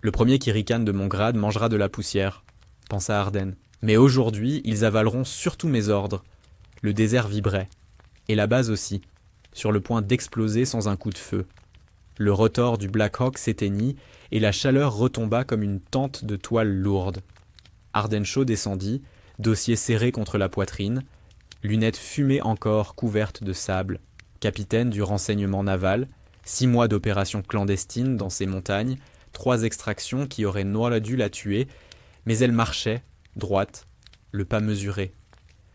Le premier qui ricane de mon grade mangera de la poussière, pensa Arden. Mais aujourd'hui, ils avaleront surtout mes ordres. Le désert vibrait. Et la base aussi, sur le point d'exploser sans un coup de feu. Le rotor du Black Hawk s'éteignit et la chaleur retomba comme une tente de toile lourde. Arden Shaw descendit, dossier serré contre la poitrine, lunettes fumées encore couvertes de sable, capitaine du renseignement naval, 6 mois d'opération clandestine dans ces montagnes, 3 extractions qui auraient noirement dû la tuer, mais elle marchait, droite, le pas mesuré.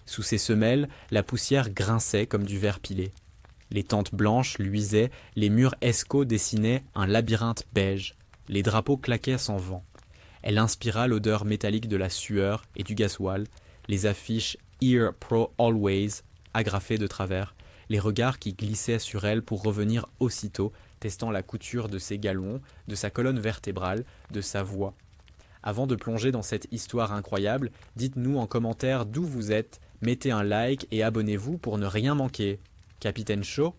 Sous ses semelles, la poussière grinçait comme du verre pilé. Les tentes blanches luisaient, les murs escaux dessinaient un labyrinthe beige, les drapeaux claquaient sans vent. Elle inspira l'odeur métallique de la sueur et du gasoil, les affiches « Here Pro Always » agrafées de travers, les regards qui glissaient sur elle pour revenir aussitôt, testant la couture de ses galons, de sa colonne vertébrale, de sa voix. Avant de plonger dans cette histoire incroyable, dites-nous en commentaire d'où vous êtes, mettez un like et abonnez-vous pour ne rien manquer. Capitaine Shaw?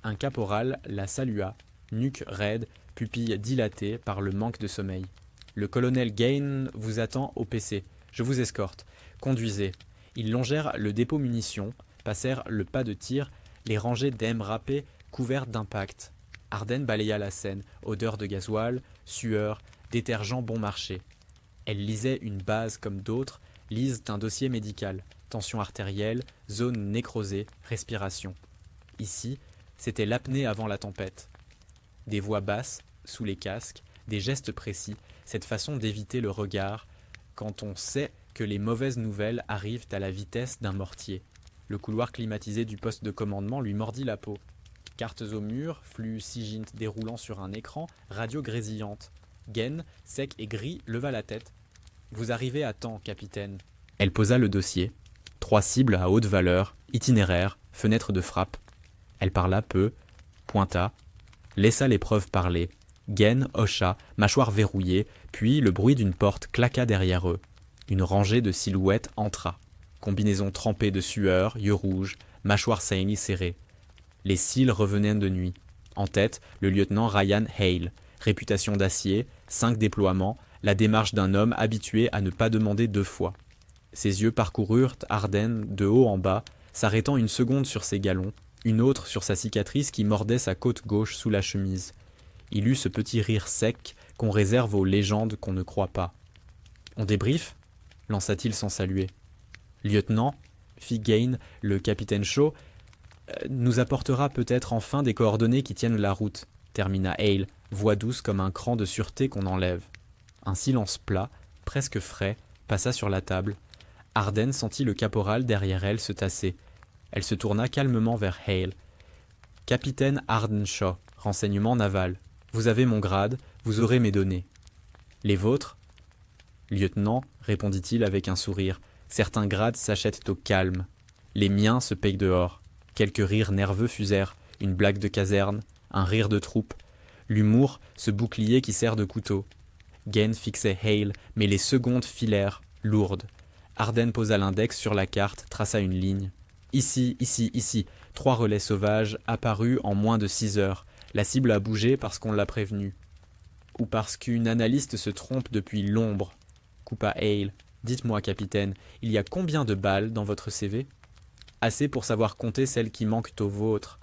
Un caporal la salua, nuque raide, pupilles dilatées par le manque de sommeil. Le colonel Gain vous attend au PC. Je vous escorte. Conduisez. Ils longèrent le dépôt munitions, passèrent le pas de tir, les rangées d'MRAP couvertes d'impact. Arden balaya la scène, odeur de gasoil, sueur, détergent bon marché. Elle lisait une base comme d'autres, lisent un dossier médical, tension artérielle, zone nécrosée, respiration. Ici, c'était l'apnée avant la tempête. Des voix basses, sous les casques, des gestes précis, cette façon d'éviter le regard, quand on sait que les mauvaises nouvelles arrivent à la vitesse d'un mortier. Le couloir climatisé du poste de commandement lui mordit la peau. Cartes au mur, flux SIGINT déroulant sur un écran, radio grésillante. Gain, sec et gris, leva la tête. « Vous arrivez à temps, capitaine. » Elle posa le dossier. 3 cibles à haute valeur, itinéraire, fenêtre de frappe. Elle parla peu, pointa, laissa l'épreuve parler. Gain hocha, mâchoire verrouillée, puis le bruit d'une porte claqua derrière eux. Une rangée de silhouettes entra. Combinaison trempée de sueur, yeux rouges, mâchoire saillie serrée. Les cils revenaient de nuit. En tête, le lieutenant Ryan Hale. Réputation d'acier, 5 déploiements, la démarche d'un homme habitué à ne pas demander 2 fois. Ses yeux parcoururent Arden de haut en bas, s'arrêtant une seconde sur ses galons, une autre sur sa cicatrice qui mordait sa côte gauche sous la chemise. Il eut ce petit rire sec qu'on réserve aux légendes qu'on ne croit pas. « On débrief » lança-t-il sans saluer. « Lieutenant, fit Gain, le capitaine Shaw, nous apportera peut-être enfin des coordonnées qui tiennent la route, termina Hale, voix douce comme un cran de sûreté qu'on enlève. Un silence plat, presque frais, passa sur la table. Arden sentit le caporal derrière elle se tasser. Elle se tourna calmement vers Hale. « Capitaine Arden Shaw, renseignement naval. Vous avez mon grade, vous aurez mes données. »« Les vôtres ?» ?»« Lieutenant, répondit-il avec un sourire, certains grades s'achètent au calme. Les miens se payent dehors. » Quelques rires nerveux fusèrent, une blague de caserne, un rire de troupe. L'humour, ce bouclier qui sert de couteau. Gain fixait Hale, mais les secondes filèrent, lourdes. Arden posa l'index sur la carte, traça une ligne. Ici, ici, ici. 3 relais sauvages apparus en moins de 6 heures. La cible a bougé parce qu'on l'a prévenu. Ou parce qu'une analyste se trompe depuis l'ombre. Coupa Hale. Dites-moi, capitaine, il y a combien de balles dans votre CV ? Assez pour savoir compter celles qui manquent aux vôtres,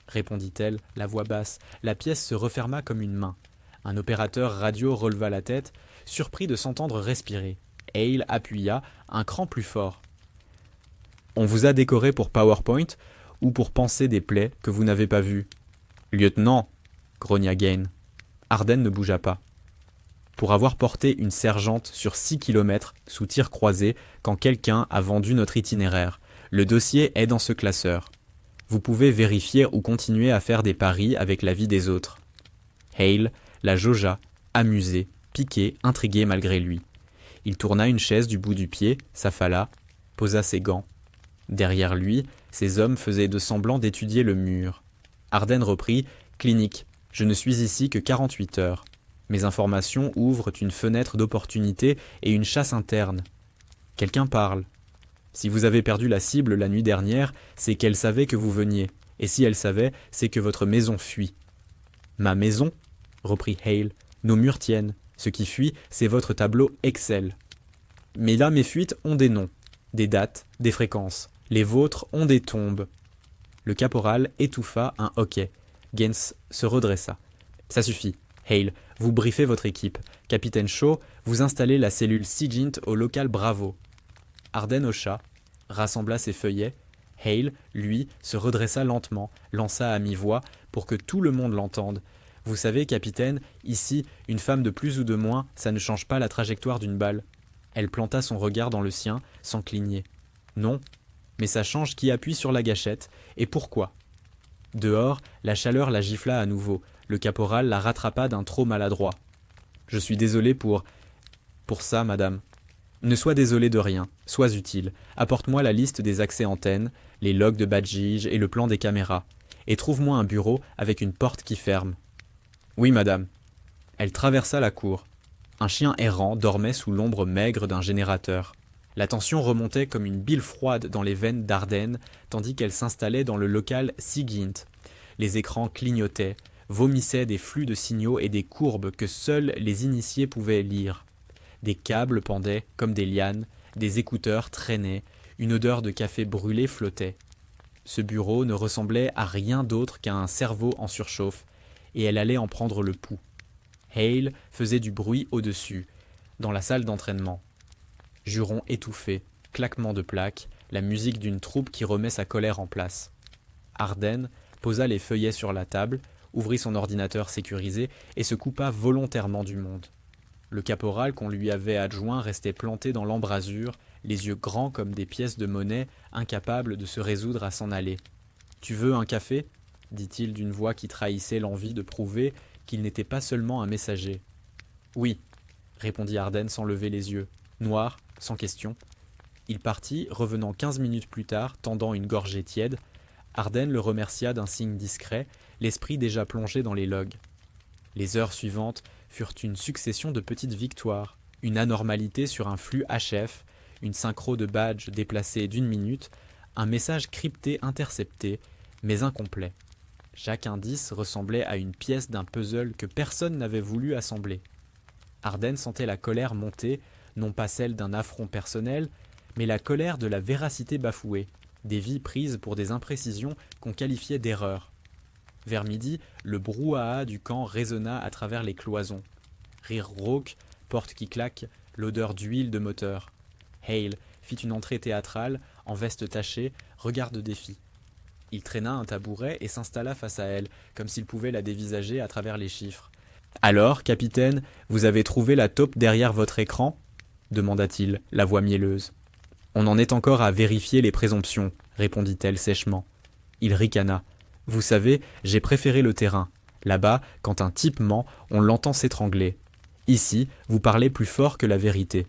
répondit-elle, la voix basse. La pièce se referma comme une main. Un opérateur radio releva la tête, surpris de s'entendre respirer. Hale appuya, un cran plus fort. « On vous a décoré pour PowerPoint ou pour panser des plaies que vous n'avez pas vues ?»« Lieutenant !» grogna Gain. Arden ne bougea pas. « Pour avoir porté une sergente sur 6 kilomètres sous tir croisé quand quelqu'un a vendu notre itinéraire. Le dossier est dans ce classeur. Vous pouvez vérifier ou continuer à faire des paris avec la vie des autres. » Hale la jaugea, amusé, piqué, intrigué malgré lui. Il tourna une chaise du bout du pied, s'affala, posa ses gants. Derrière lui, ses hommes faisaient de semblant d'étudier le mur. Arden reprit « Clinique, je ne suis ici que 48 heures. Mes informations ouvrent une fenêtre d'opportunité et une chasse interne. Quelqu'un parle. Si vous avez perdu la cible la nuit dernière, c'est qu'elle savait que vous veniez. Et si elle savait, c'est que votre maison fuit. »« Ma maison ?» reprit Hale. « Nos murs tiennent. Ce qui fuit, c'est votre tableau Excel. Mais là, mes fuites ont des noms, des dates, des fréquences. Les vôtres ont des tombes. Le caporal étouffa un hoquet. Gens se redressa. Ça suffit. Hale, vous briefez votre équipe. Capitaine Shaw, vous installez la cellule Sigint au local Bravo. Arden hocha, rassembla ses feuillets. Hale, lui, se redressa lentement, lança à mi-voix pour que tout le monde l'entende. Vous savez, capitaine, ici, une femme de plus ou de moins, ça ne change pas la trajectoire d'une balle. Elle planta son regard dans le sien, sans cligner. Non, mais ça change qui appuie sur la gâchette, et pourquoi. Dehors, la chaleur la gifla à nouveau. Le caporal la rattrapa d'un trot maladroit. Je suis désolé pour ça, madame. Ne sois désolé de rien, sois utile. Apporte-moi la liste des accès antennes, les logs de badgige et le plan des caméras. Et trouve-moi un bureau avec une porte qui ferme. Oui, madame. Elle traversa la cour. Un chien errant dormait sous l'ombre maigre d'un générateur. La tension remontait comme une bile froide dans les veines d'Arden, tandis qu'elle s'installait dans le local Sigint. Les écrans clignotaient, vomissaient des flux de signaux et des courbes que seuls les initiés pouvaient lire. Des câbles pendaient comme des lianes, des écouteurs traînaient, une odeur de café brûlé flottait. Ce bureau ne ressemblait à rien d'autre qu'à un cerveau en surchauffe, et elle allait en prendre le pouls. Hale faisait du bruit au-dessus, dans la salle d'entraînement. Jurons étouffés, claquements de plaques, la musique d'une troupe qui remet sa colère en place. Arden posa les feuillets sur la table, ouvrit son ordinateur sécurisé et se coupa volontairement du monde. Le caporal qu'on lui avait adjoint restait planté dans l'embrasure, les yeux grands comme des pièces de monnaie, incapable de se résoudre à s'en aller. « Tu veux un café ?» dit-il d'une voix qui trahissait l'envie de prouver qu'il n'était pas seulement un messager. « Oui, » répondit Arden sans lever les yeux, noir, sans question. Il partit, revenant 15 minutes plus tard, tendant une gorgée tiède. Arden le remercia d'un signe discret, l'esprit déjà plongé dans les logs. Les heures suivantes furent une succession de petites victoires, une anormalité sur un flux HF, une synchro de badge déplacée d'1 minute, un message crypté intercepté, mais incomplet. Chaque indice ressemblait à une pièce d'un puzzle que personne n'avait voulu assembler. Arden sentait la colère monter, non pas celle d'un affront personnel, mais la colère de la véracité bafouée, des vies prises pour des imprécisions qu'on qualifiait d'erreurs. Vers midi, le brouhaha du camp résonna à travers les cloisons. Rire rauque, porte qui claque, l'odeur d'huile de moteur. Hale fit une entrée théâtrale, en veste tachée, regard de défi. Il traîna un tabouret et s'installa face à elle, comme s'il pouvait la dévisager à travers les chiffres. « Alors, capitaine, vous avez trouvé la taupe derrière votre écran ?» demanda-t-il, la voix mielleuse. « On en est encore à vérifier les présomptions, » répondit-elle sèchement. Il ricana. « Vous savez, j'ai préféré le terrain. Là-bas, quand un type ment, on l'entend s'étrangler. Ici, vous parlez plus fort que la vérité. »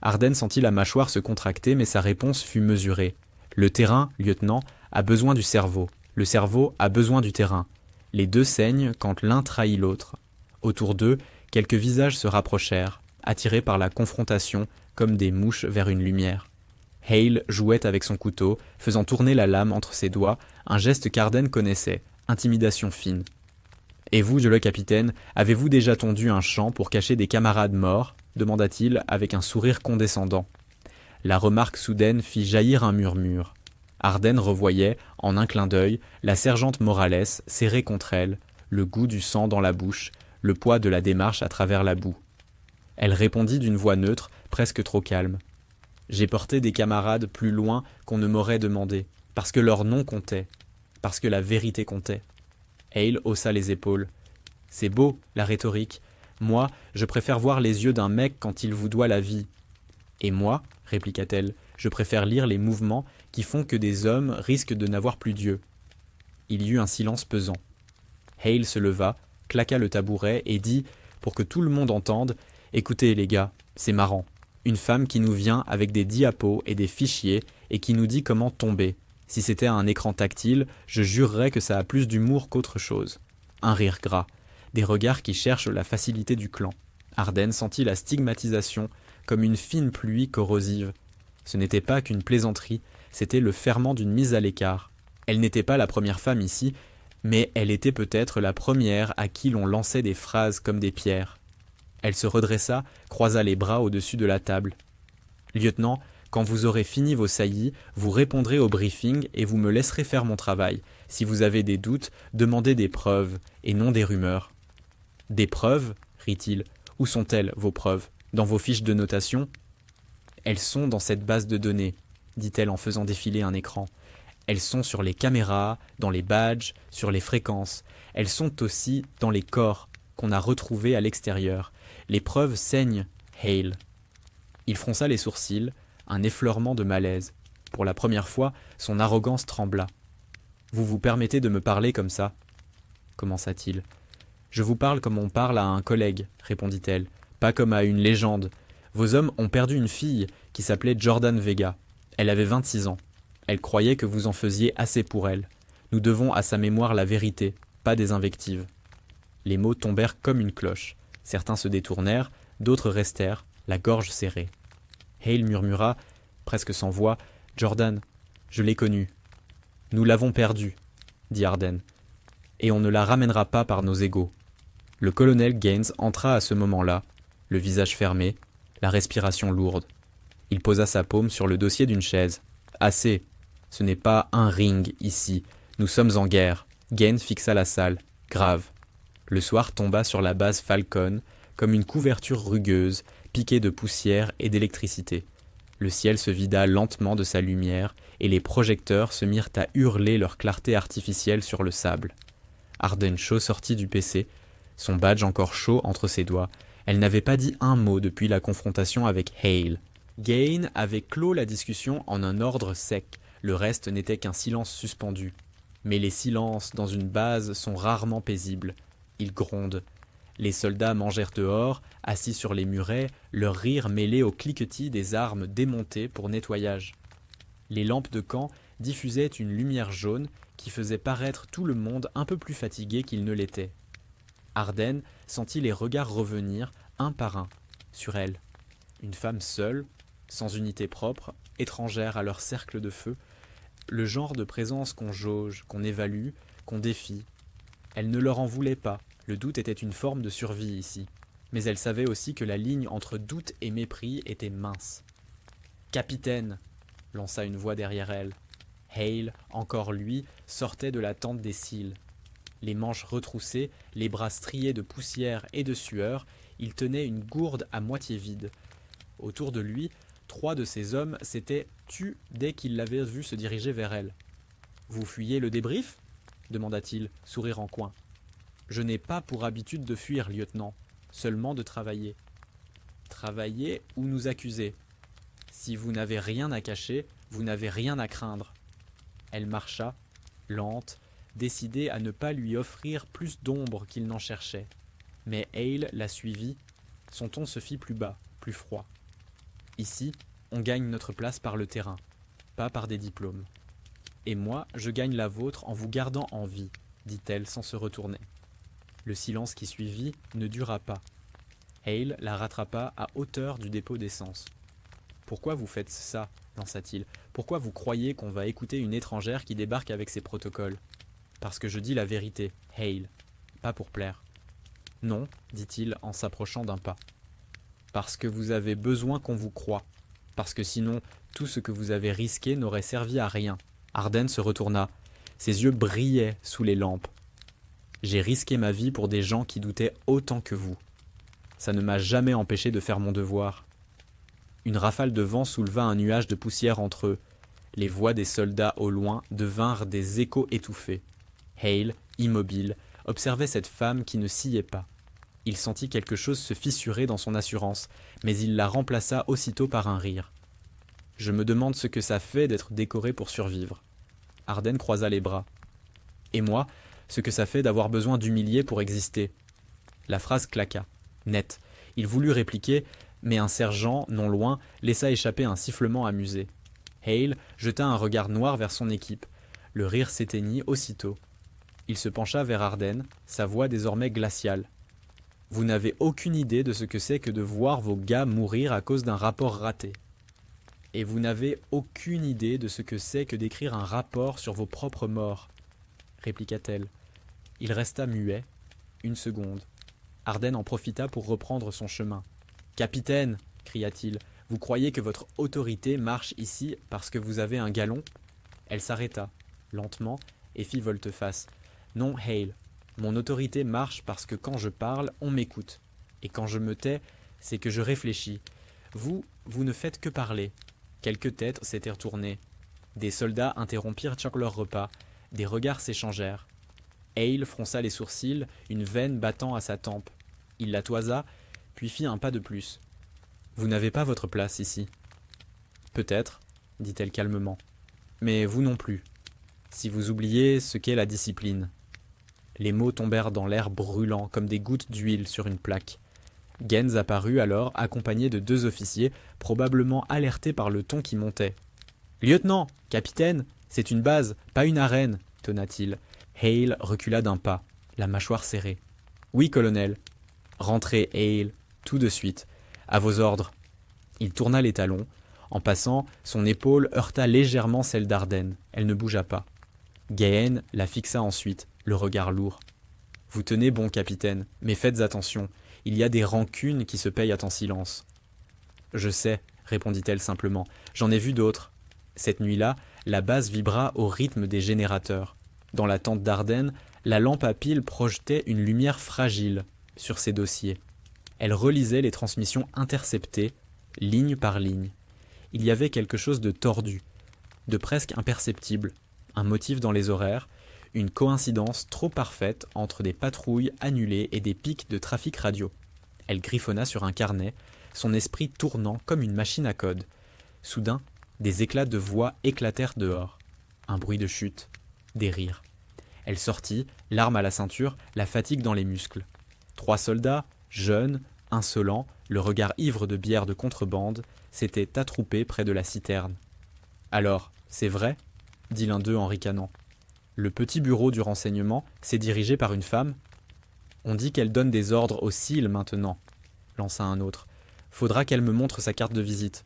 Arden sentit la mâchoire se contracter, mais sa réponse fut mesurée. « Le terrain, lieutenant, a besoin du cerveau. Le cerveau a besoin du terrain. Les deux saignent quand l'un trahit l'autre. » Autour d'eux, quelques visages se rapprochèrent, attirés par la confrontation, comme des mouches vers une lumière. Hale jouait avec son couteau, faisant tourner la lame entre ses doigts, un geste qu'Arden connaissait, intimidation fine. « Et vous, le capitaine, avez-vous déjà tondu un champ pour cacher des camarades morts ?» demanda-t-il avec un sourire condescendant. La remarque soudaine fit jaillir un murmure. Arden revoyait, en un clin d'œil, la sergente Morales serrée contre elle, le goût du sang dans la bouche, le poids de la démarche à travers la boue. Elle répondit d'une voix neutre, presque trop calme. « J'ai porté des camarades plus loin qu'on ne m'aurait demandé, parce que leur nom comptait, parce que la vérité comptait. » Hale haussa les épaules. « C'est beau, la rhétorique. Moi, je préfère voir les yeux d'un mec quand il vous doit la vie. »« Et moi, répliqua-t-elle, je préfère lire les mouvements qui font que des hommes risquent de n'avoir plus Dieu. » Il y eut un silence pesant. Hale se leva, claqua le tabouret et dit, pour que tout le monde entende, « Écoutez les gars, c'est marrant. Une femme qui nous vient avec des diapos et des fichiers et qui nous dit comment tomber. Si c'était un écran tactile, je jurerais que ça a plus d'humour qu'autre chose. » Un rire gras, des regards qui cherchent la facilité du clan. Arden sentit la stigmatisation comme une fine pluie corrosive. Ce n'était pas qu'une plaisanterie, c'était le ferment d'une mise à l'écart. Elle n'était pas la première femme ici, mais elle était peut-être la première à qui l'on lançait des phrases comme des pierres. Elle se redressa, croisa les bras au-dessus de la table. Lieutenant, quand vous aurez fini vos saillies, vous répondrez au briefing et vous me laisserez faire mon travail. Si vous avez des doutes, demandez des preuves, et non des rumeurs. Des preuves, rit-il. Où sont-elles, vos preuves? Dans vos fiches de notation? Elles sont dans cette base de données, dit-elle en faisant défiler un écran. Elles sont sur les caméras, dans les badges, sur les fréquences. Elles sont aussi dans les corps qu'on a retrouvés à l'extérieur. Les preuves saignent, Hale. Il fronça les sourcils, un effleurement de malaise. Pour la première fois, son arrogance trembla. « Vous vous permettez de me parler comme ça ?» commença-t-il. « Je vous parle comme on parle à un collègue, répondit-elle, pas comme à une légende. Vos hommes ont perdu une fille qui s'appelait Jordan Vega. Elle avait 26 ans. Elle croyait que vous en faisiez assez pour elle. Nous devons à sa mémoire la vérité, pas des invectives. » Les mots tombèrent comme une cloche. Certains se détournèrent, d'autres restèrent, la gorge serrée. Hale murmura, presque sans voix, « Jordan, je l'ai connue. »« Nous l'avons perdue, » dit Arden, « et on ne la ramènera pas par nos égaux. » Le colonel Gaines entra à ce moment-là, le visage fermé, la respiration lourde. Il posa sa paume sur le dossier d'une chaise. « Assez, ce n'est pas un ring ici, nous sommes en guerre. » Gaines fixa la salle, grave. Le soir tomba sur la base Falcon comme une couverture rugueuse, piquée de poussière et d'électricité. Le ciel se vida lentement de sa lumière et les projecteurs se mirent à hurler leur clarté artificielle sur le sable. Arden Shaw sortit du PC, son badge encore chaud entre ses doigts. Elle n'avait pas dit un mot depuis la confrontation avec Hale. Gaines avait clos la discussion en un ordre sec. Le reste n'était qu'un silence suspendu. Mais les silences dans une base sont rarement paisibles. Ils grondent. Les soldats mangèrent dehors, assis sur les murets, leur rire mêlé au cliquetis des armes démontées pour nettoyage. Les lampes de camp diffusaient une lumière jaune qui faisait paraître tout le monde un peu plus fatigué qu'il ne l'était. Arden sentit les regards revenir, un par un, sur elle. Une femme seule, sans unité propre, étrangère à leur cercle de feu, le genre de présence qu'on jauge, qu'on évalue, qu'on défie. Elle ne leur en voulait pas, le doute était une forme de survie ici. Mais elle savait aussi que la ligne entre doute et mépris était mince. « Capitaine !» lança une voix derrière elle. Hale, encore lui, sortait de la tente des cils. Les manches retroussées, les bras striés de poussière et de sueur, il tenait une gourde à moitié vide. Autour de lui, 3 de ses hommes s'étaient tus dès qu'ils l'avaient vu se diriger vers elle. « Vous fuyez le débrief ?» demanda-t-il, sourire en coin. « Je n'ai pas pour habitude de fuir, lieutenant, seulement de travailler. »« Travailler ou nous accuser. Si vous n'avez rien à cacher, vous n'avez rien à craindre. » Elle marcha, lente, décidée à ne pas lui offrir plus d'ombre qu'il n'en cherchait. Mais Hale la suivit, son ton se fit plus bas, plus froid. « Ici, on gagne notre place par le terrain, pas par des diplômes. Et moi, je gagne la vôtre en vous gardant en vie, dit-elle sans se retourner. Le silence qui suivit ne dura pas. Hale la rattrapa à hauteur du dépôt d'essence. « Pourquoi vous faites ça ?» lança-t-il. « Pourquoi vous croyez qu'on va écouter une étrangère qui débarque avec ses protocoles ? Parce que je dis la vérité, Hale, pas pour plaire. »« Non, dit-il en s'approchant d'un pas. Parce que vous avez besoin qu'on vous croie. Parce que sinon, tout ce que vous avez risqué n'aurait servi à rien. » Arden se retourna. Ses yeux brillaient sous les lampes. « J'ai risqué ma vie pour des gens qui doutaient autant que vous. Ça ne m'a jamais empêché de faire mon devoir. » Une rafale de vent souleva un nuage de poussière entre eux. Les voix des soldats au loin devinrent des échos étouffés. Hale, immobile, observait cette femme qui ne sciait pas. Il sentit quelque chose se fissurer dans son assurance, mais il la remplaça aussitôt par un rire. « Je me demande ce que ça fait d'être décoré pour survivre. » Arden croisa les bras. « Et moi, ce que ça fait d'avoir besoin d'humilier pour exister. » La phrase claqua, net. Il voulut répliquer, mais un sergent, non loin, laissa échapper un sifflement amusé. Hale jeta un regard noir vers son équipe. Le rire s'éteignit aussitôt. Il se pencha vers Arden, sa voix désormais glaciale. « Vous n'avez aucune idée de ce que c'est que de voir vos gars mourir à cause d'un rapport raté. Et vous n'avez aucune idée de ce que c'est que d'écrire un rapport sur vos propres morts, » répliqua-t-elle. Il resta muet, une seconde. Arden en profita pour reprendre son chemin. « Capitaine !» cria-t-il, « vous croyez que votre autorité marche ici parce que vous avez un galon ?» Elle s'arrêta, lentement, et fit volte-face. « Non, Hale, mon autorité marche parce que quand je parle, on m'écoute. Et quand je me tais, c'est que je réfléchis. Vous ne faites que parler. » Quelques têtes s'étaient retournées. Des soldats interrompirent leur repas. Des regards s'échangèrent. Hale fronça les sourcils, une veine battant à sa tempe. Il la toisa, puis fit un pas de plus. « Vous n'avez pas votre place ici. »« Peut-être, » dit-elle calmement. « Mais vous non plus. Si vous oubliez ce qu'est la discipline. » Les mots tombèrent dans l'air brûlant comme des gouttes d'huile sur une plaque. Gaines apparut alors accompagné de 2 officiers, probablement alertés par le ton qui montait. « Lieutenant, capitaine, c'est une base, pas une arène !» tonna-t-il. Hale recula d'un pas, la mâchoire serrée. « Oui, colonel. »« Rentrez, Hale, tout de suite. À vos ordres. » Il tourna les talons. En passant, son épaule heurta légèrement celle d'Arden. Elle ne bougea pas. Gahen la fixa ensuite, le regard lourd. « Vous tenez bon, capitaine, mais faites attention. Il y a des rancunes qui se payent à ton silence. »« Je sais, » répondit-elle simplement. « J'en ai vu d'autres. » Cette nuit-là, la base vibra au rythme des générateurs. Dans la tente d'Arden, la lampe à pile projetait une lumière fragile sur ses dossiers. Elle relisait les transmissions interceptées, ligne par ligne. Il y avait quelque chose de tordu, de presque imperceptible, un motif dans les horaires, une coïncidence trop parfaite entre des patrouilles annulées et des pics de trafic radio. Elle griffonna sur un carnet, son esprit tournant comme une machine à code. Soudain, des éclats de voix éclatèrent dehors. Un bruit de chute, des rires. Elle sortit, l'arme à la ceinture, la fatigue dans les muscles. 3 soldats, jeunes, insolents, le regard ivre de bière de contrebande, s'étaient attroupés près de la citerne. « Alors, c'est vrai ?» dit l'un d'eux en ricanant. « Le petit bureau du renseignement, c'est dirigé par une femme ?»« On dit qu'elle donne des ordres aux cils maintenant, » lança un autre. « Faudra qu'elle me montre sa carte de visite. »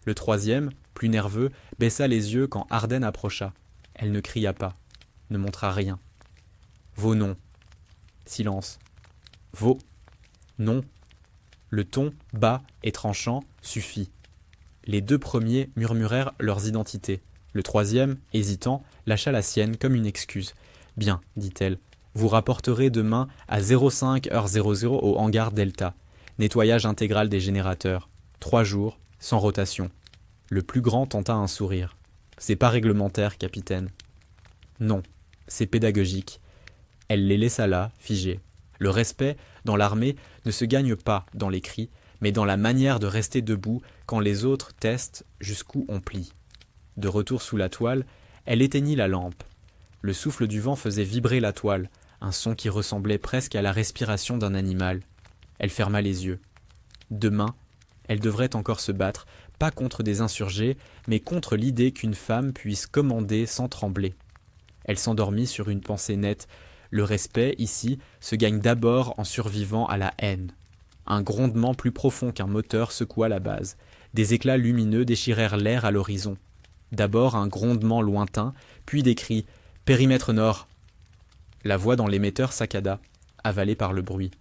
Le troisième, plus nerveux, baissa les yeux quand Arden approcha. Elle ne cria pas, ne montra rien. « Vos noms. » Silence. « Vos. » Non. Le ton, bas et tranchant, suffit. Les 2 premiers murmurèrent leurs identités. Le troisième, hésitant, lâcha la sienne comme une excuse. « Bien, dit-elle, vous rapporterez demain à 05h00 au hangar Delta. Nettoyage intégral des générateurs. 3 jours, sans rotation. » Le plus grand tenta un sourire. « C'est pas réglementaire, capitaine. » « Non, c'est pédagogique. » Elle les laissa là, figés. Le respect, dans l'armée, ne se gagne pas dans les cris, mais dans la manière de rester debout quand les autres testent jusqu'où on plie. De retour sous la toile, elle éteignit la lampe. Le souffle du vent faisait vibrer la toile, un son qui ressemblait presque à la respiration d'un animal. Elle ferma les yeux. Demain, elle devrait encore se battre, pas contre des insurgés, mais contre l'idée qu'une femme puisse commander sans trembler. Elle s'endormit sur une pensée nette. Le respect, ici, se gagne d'abord en survivant à la haine. Un grondement plus profond qu'un moteur secoua la base. Des éclats lumineux déchirèrent l'air à l'horizon. D'abord un grondement lointain, puis des cris « Périmètre nord !» La voix dans l'émetteur saccada, avalée par le bruit.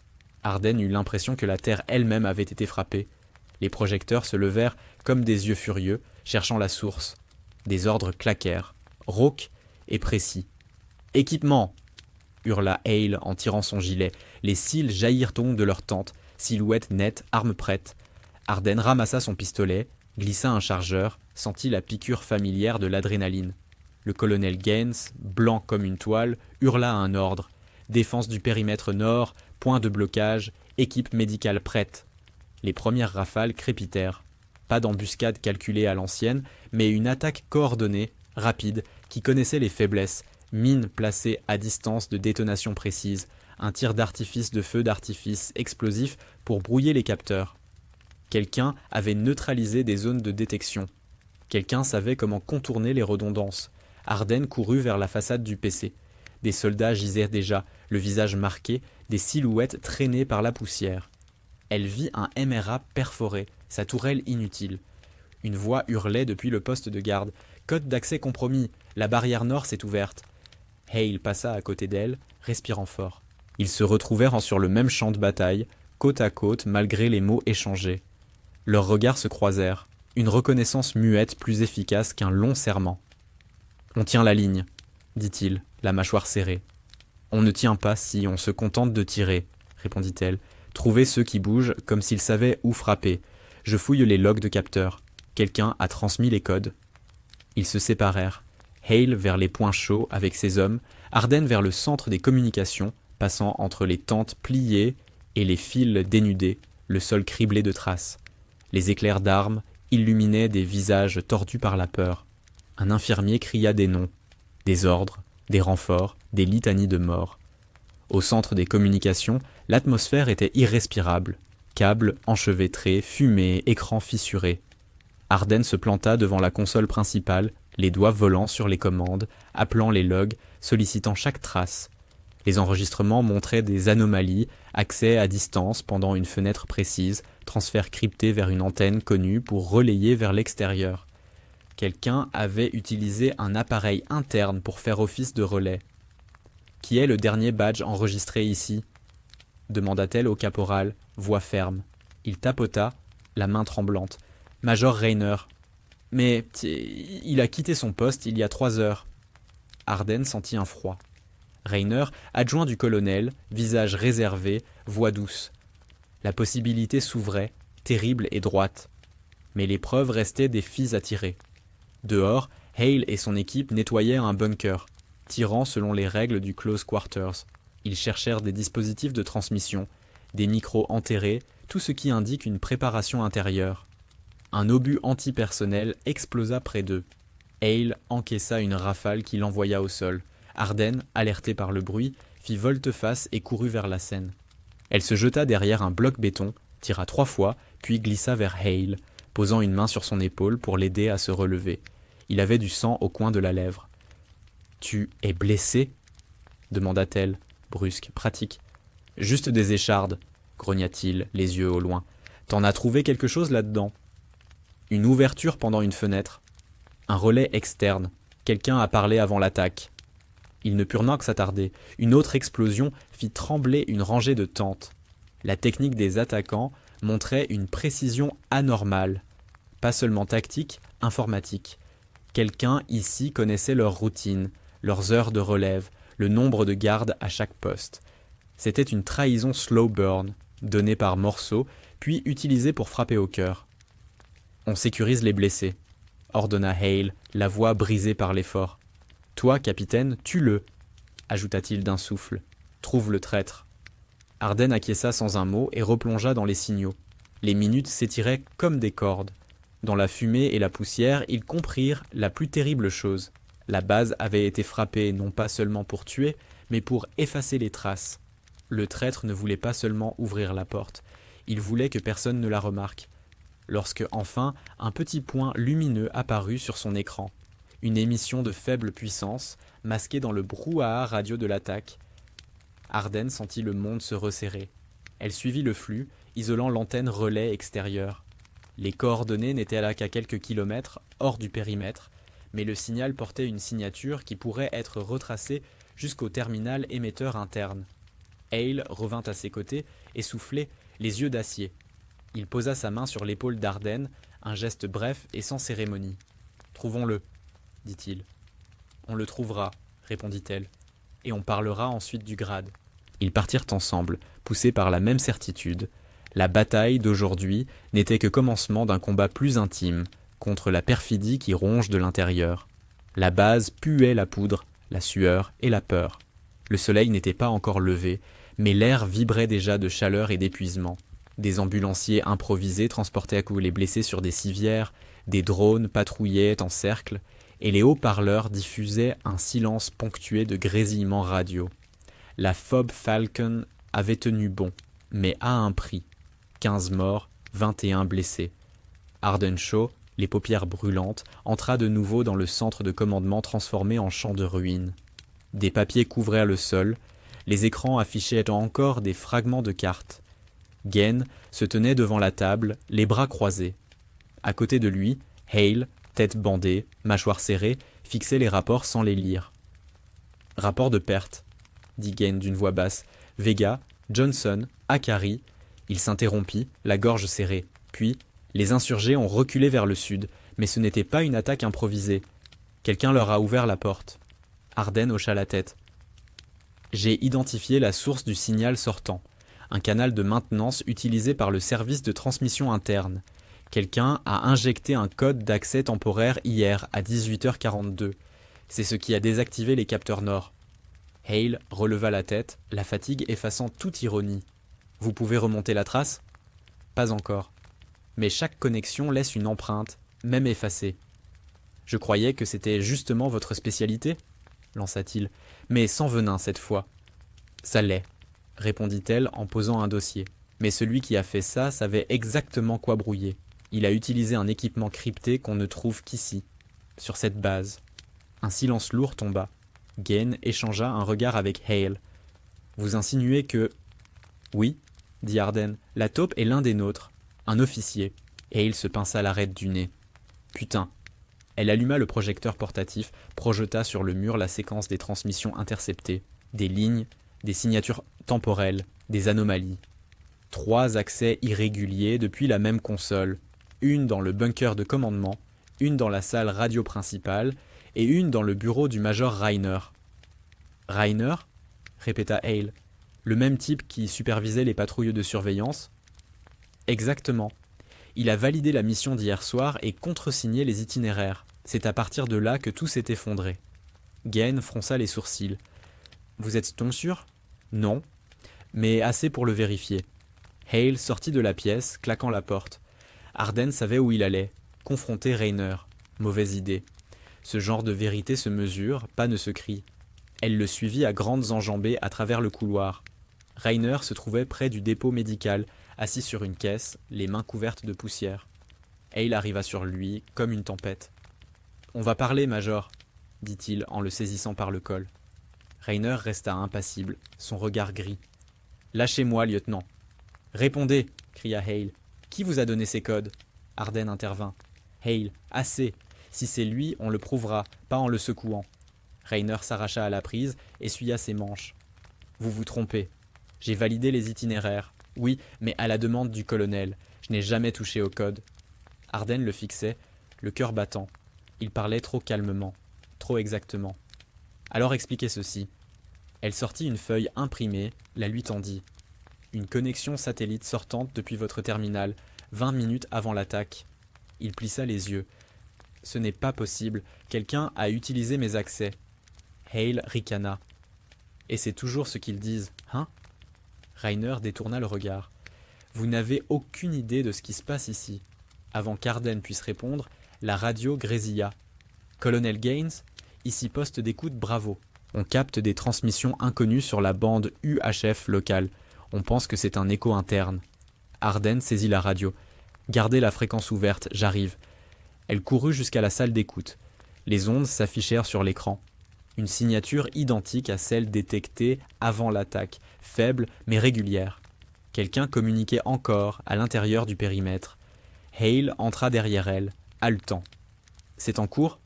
Arden eut l'impression que la terre elle-même avait été frappée. Les projecteurs se levèrent comme des yeux furieux, cherchant la source. Des ordres claquèrent, rauques et précis. « Équipement !» hurla Hale en tirant son gilet. Les cils jaillirent donc de leur tente, silhouette nette, arme prête. Arden ramassa son pistolet, glissa un chargeur, sentit la piqûre familière de l'adrénaline. Le colonel Gaines, blanc comme une toile, hurla un ordre. Défense du périmètre nord, point de blocage, équipe médicale prête. Les premières rafales crépitèrent. Pas d'embuscade calculée à l'ancienne, mais une attaque coordonnée, rapide, qui connaissait les faiblesses, mines placées à distance de détonation précise, un tir d'artifice de feu d'artifice explosif pour brouiller les capteurs. Quelqu'un avait neutralisé des zones de détection. Quelqu'un savait comment contourner les redondances. Arden courut vers la façade du PC. Des soldats gisaient déjà, le visage marqué, des silhouettes traînées par la poussière. Elle vit un MRA perforé, sa tourelle inutile. Une voix hurlait depuis le poste de garde. « Code d'accès compromis, la barrière nord s'est ouverte. » Hale passa à côté d'elle, respirant fort. Ils se retrouvèrent sur le même champ de bataille, côte à côte malgré les mots échangés. Leurs regards se croisèrent, une reconnaissance muette plus efficace qu'un long serment. « On tient la ligne, » dit-il, la mâchoire serrée. « On ne tient pas si on se contente de tirer, » répondit-elle. « Trouvez ceux qui bougent comme s'ils savaient où frapper. Je fouille les logs de capteurs. Quelqu'un a transmis les codes. » Ils se séparèrent. Hale vers les points chauds avec ses hommes, Arden vers le centre des communications, passant entre les tentes pliées et les fils dénudés, le sol criblé de traces. Les éclairs d'armes illuminaient des visages tordus par la peur. Un infirmier cria des noms, des ordres, des renforts, des litanies de mort. Au centre des communications, l'atmosphère était irrespirable. Câbles enchevêtrés, fumée, écrans fissurés. Arden se planta devant la console principale, les doigts volant sur les commandes, appelant les logs, sollicitant chaque trace. Les enregistrements montraient des anomalies, accès à distance pendant une fenêtre précise, transfert crypté vers une antenne connue pour relayer vers l'extérieur. Quelqu'un avait utilisé un appareil interne pour faire office de relais. « Qui est le dernier badge enregistré ici ?» demanda-t-elle au caporal, voix ferme. Il tapota, la main tremblante. « Major Raynor. »« Mais il a quitté son poste il y a 3 heures. » Arden sentit un froid. Raynor, adjoint du colonel, visage réservé, voix douce. La possibilité s'ouvrait, terrible et droite. Mais les preuves restaient des fils à tirer. Dehors, Hale et son équipe nettoyaient un bunker, tirant selon les règles du close quarters. Ils cherchèrent des dispositifs de transmission, des micros enterrés, tout ce qui indique une préparation intérieure. Un obus antipersonnel explosa près d'eux. Hale encaissa une rafale qui l'envoya au sol. Arden, alertée par le bruit, fit volte-face et courut vers la scène. Elle se jeta derrière un bloc béton, tira 3 fois, puis glissa vers Hale, posant une main sur son épaule pour l'aider à se relever. Il avait du sang au coin de la lèvre. « Tu es blessé ?» demanda-t-elle, brusque, pratique. « Juste des échardes, » grogna-t-il, les yeux au loin. « T'en as trouvé quelque chose là-dedans ?» Une ouverture pendant une fenêtre. Un relais externe. Quelqu'un a parlé avant l'attaque. Ils ne purent que s'attarder. Une autre explosion fit trembler une rangée de tentes. La technique des attaquants montrait une précision anormale. Pas seulement tactique, informatique. Quelqu'un ici connaissait leur routine, leurs heures de relève, le nombre de gardes à chaque poste. C'était une trahison slow burn, donnée par morceaux, puis utilisée pour frapper au cœur. « On sécurise les blessés », ordonna Hale, la voix brisée par l'effort. « Toi, capitaine, tue-le », ajouta-t-il d'un souffle. « Trouve le traître. » Arden acquiesça sans un mot et replongea dans les signaux. Les minutes s'étiraient comme des cordes. Dans la fumée et la poussière, ils comprirent la plus terrible chose. La base avait été frappée non pas seulement pour tuer, mais pour effacer les traces. Le traître ne voulait pas seulement ouvrir la porte, il voulait que personne ne la remarque. Lorsque, enfin, un petit point lumineux apparut sur son écran. Une émission de faible puissance, masquée dans le brouhaha radio de l'attaque. Arden sentit le monde se resserrer. Elle suivit le flux, isolant l'antenne relais extérieure. Les coordonnées n'étaient là qu'à quelques kilomètres, hors du périmètre, mais le signal portait une signature qui pourrait être retracée jusqu'au terminal émetteur interne. Hale revint à ses côtés, essoufflé, les yeux d'acier. Il posa sa main sur l'épaule d'Arden, un geste bref et sans cérémonie. « Trouvons-le », dit-il. « On le trouvera », répondit-elle, « et on parlera ensuite du grade. » Ils partirent ensemble, poussés par la même certitude. La bataille d'aujourd'hui n'était que commencement d'un combat plus intime, contre la perfidie qui ronge de l'intérieur. La base puait la poudre, la sueur et la peur. Le soleil n'était pas encore levé, mais l'air vibrait déjà de chaleur et d'épuisement. Des ambulanciers improvisés transportaient les blessés sur des civières, des drones patrouillaient en cercle, et les haut-parleurs diffusaient un silence ponctué de grésillements radio. La Fob Falcon avait tenu bon, mais à un prix. 15 morts, 21 blessés. Ardenshaw, les paupières brûlantes, entra de nouveau dans le centre de commandement transformé en champ de ruines. Des papiers couvrirent le sol, les écrans affichaient encore des fragments de cartes. Gaines se tenait devant la table, les bras croisés. À côté de lui, Hale, tête bandée, mâchoire serrée, fixait les rapports sans les lire. « Rapport de perte », dit Gaines d'une voix basse. Vega, Johnson, Akari. Il s'interrompit, la gorge serrée. Puis, les insurgés ont reculé vers le sud, mais ce n'était pas une attaque improvisée. Quelqu'un leur a ouvert la porte. Arden hocha la tête. J'ai identifié la source du signal sortant, un canal de maintenance utilisé par le service de transmission interne. Quelqu'un a injecté un code d'accès temporaire hier à 18h42. C'est ce qui a désactivé les capteurs Nord. Hale releva la tête, la fatigue effaçant toute ironie. Vous pouvez remonter la trace ? Pas encore. Mais chaque connexion laisse une empreinte, même effacée. Je croyais que c'était justement votre spécialité, lança-t-il, mais sans venin cette fois. Ça l'est, répondit-elle en posant un dossier. Mais celui qui a fait ça savait exactement quoi brouiller. Il a utilisé un équipement crypté qu'on ne trouve qu'ici, sur cette base. Un silence lourd tomba. Gain échangea un regard avec Hale. Vous insinuez que... Oui, dit Arden, la taupe est l'un des nôtres, un officier. Hale se pinça l'arête du nez. Putain. Elle alluma le projecteur portatif, projeta sur le mur la séquence des transmissions interceptées, des lignes, des signatures temporelles, des anomalies. 3 accès irréguliers depuis la même console, une dans le bunker de commandement, une dans la salle radio principale et une dans le bureau du major Rainer. Rainer ? Répéta Hale. Le même type qui supervisait les patrouilles de surveillance ? Exactement. Il a validé la mission d'hier soir et contresigné les itinéraires. C'est à partir de là que tout s'est effondré. Gain fronça les sourcils. Vous êtes donc sûr ? Non, mais assez pour le vérifier. Hale sortit de la pièce, claquant la porte. Arden savait où il allait, confronter Rainer. Mauvaise idée. Ce genre de vérité se mesure, pas ne se crie. Elle le suivit à grandes enjambées à travers le couloir. Rainer se trouvait près du dépôt médical, assis sur une caisse, les mains couvertes de poussière. Hale arriva sur lui, comme une tempête. « On va parler, Major, » dit-il en le saisissant par le col. Rainer resta impassible, son regard gris. « Lâchez-moi, lieutenant. »« Répondez » cria Hale. « Qui vous a donné ces codes ?» Arden intervint. « Hale, assez. Si c'est lui, on le prouvera, pas en le secouant. » Rainer s'arracha à la prise, essuya ses manches. « Vous vous trompez. J'ai validé les itinéraires. Oui, mais à la demande du colonel. Je n'ai jamais touché au code. » Arden le fixait, le cœur battant. Il parlait trop calmement, trop exactement. Alors expliquez ceci. Elle sortit une feuille imprimée, la lui tendit. Une connexion satellite sortante depuis votre terminal, 20 minutes avant l'attaque. Il plissa les yeux. Ce n'est pas possible, quelqu'un a utilisé mes accès. Hale ricana. Et c'est toujours ce qu'ils disent, hein ? Rainer détourna le regard. Vous n'avez aucune idée de ce qui se passe ici. Avant qu'Arden puisse répondre, la radio grésilla. Colonel Gaines, ici poste d'écoute Bravo. On capte des transmissions inconnues sur la bande UHF locale. On pense que c'est un écho interne. Arden saisit la radio. Gardez la fréquence ouverte, j'arrive. Elle courut jusqu'à la salle d'écoute. Les ondes s'affichèrent sur l'écran. Une signature identique à celle détectée avant l'attaque, faible mais régulière. Quelqu'un communiquait encore à l'intérieur du périmètre. Hale entra derrière elle, haletant. « C'est en cours ?»«